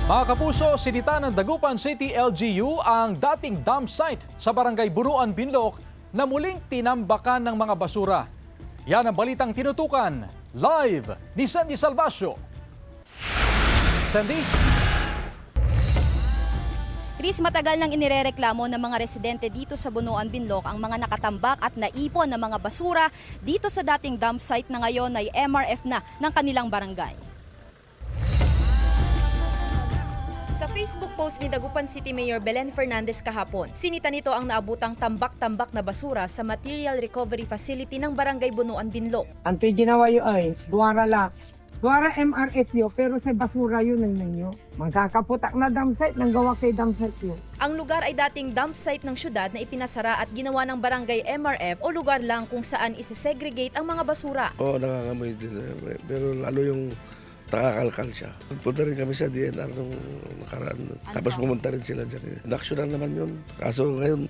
Mga kapuso, sinita ng Dagupan City LGU ang dating dump site sa barangay Bunuan, Binloc na muling tinambakan ng mga basura. Yan ang balitang tinutukan live ni Sandy Salvacio. Sandy? Chris, matagal nang inirereklamo ng mga residente dito sa Bunuan, Binloc ang mga nakatambak at naipon na mga basura dito sa dating dump site na ngayon ay MRF na ng kanilang barangay. Sa Facebook post ni Dagupan City Mayor Belen Fernandez kahapon, sinita nito ang naabutang tambak-tambak na basura sa Material Recovery Facility ng Barangay Bunuan, Binloc. Ang ginawa yun ay, duwara lang. Duwara MRF yun, pero sa basura yun ay ninyo. Magkakaputak na dump site, nang gawa kay dump site yun. Ang lugar ay dating dump site ng syudad na ipinasara at ginawa ng barangay MRF o lugar lang kung saan isesegregate ang mga basura. Oo, nangangamoy din. Pero lalo yung nakakalkal siya. Punta rin kami sa DNR nung nakaraan. Tapos pumunta rin sila dyan. Naksyonan naman yun. Kaso ngayon,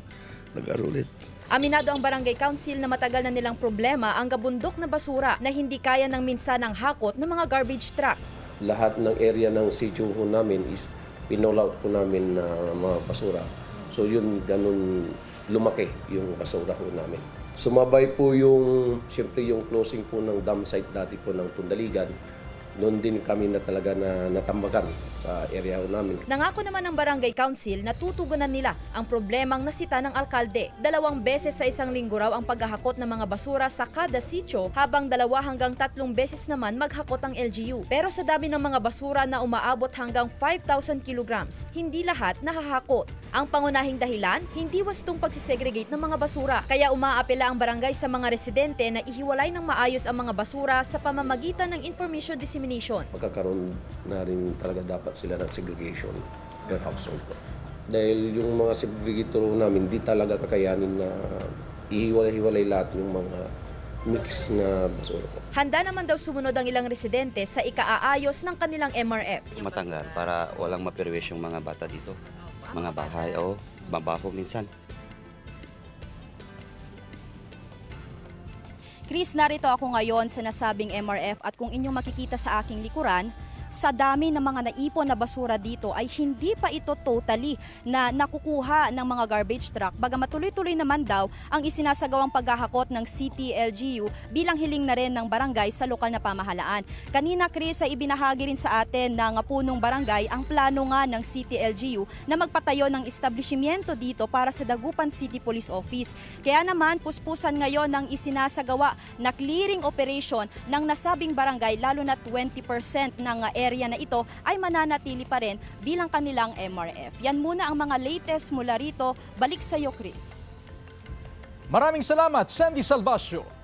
nag-arulit. Aminado ang barangay council na matagal na nilang problema ang gabundok na basura na hindi kaya ng minsan ang hakot ng mga garbage truck. Lahat ng area ng sitio ho namin is pinol-out po namin na mga basura. So yun, ganun lumaki yung basura ho namin. Sumabay po yung, siyempre yung closing po ng dump site dati po ng Tundaligan. Noon din kami na talaga na natambakan sa area namin. Nangako naman ng barangay council na tutugunan nila ang problemang nasita ng alkalde. 2 beses sa isang linggo raw ang paghahakot ng mga basura sa kada sitio, habang 2 hanggang 3 beses naman maghakot ang LGU. Pero sa dami ng mga basura na umaabot hanggang 5,000 kilograms, hindi lahat nahahakot. Ang pangunahing dahilan, hindi wastong pagsisegregate ng mga basura. Kaya umaapela ang barangay sa mga residente na ihiwalay ng maayos ang mga basura sa pamamagitan ng information dissemination. Magkakaroon na rin talaga dapat sila ng segregation per household. Dahil yung mga segregator namin, di talaga kakayanin na ihiwalay-hiwalay lahat yung mga mix na basura. Handa naman daw sumunod ang ilang residente sa ikaaayos ng kanilang MRF. Matanggal para walang mapirwish yung mga bata dito. Mga bahay o mabaho minsan. Chris, narito ako ngayon sa nasabing MRF at kung inyong makikita sa aking likuran, sa dami ng mga naipon na basura dito ay hindi pa ito totally na nakukuha ng mga garbage truck. Bagamat tuloy-tuloy naman daw ang isinasagawang paghahakot ng City LGU bilang hiling na rin ng barangay sa lokal na pamahalaan. Kanina, Chris, ay ibinahagi rin sa atin ng punong barangay ang plano nga ng City LGU na magpatayo ng establishmento dito para sa Dagupan City Police Office. Kaya naman, puspusan ngayon ng isinasagawa na clearing operation ng nasabing barangay, lalo na 20% ng area na ito ay mananatili pa rin bilang kanilang MRF. Yan muna ang mga latest mula rito. Balik sa iyo, Chris. Maraming salamat, Sandy Salvacio.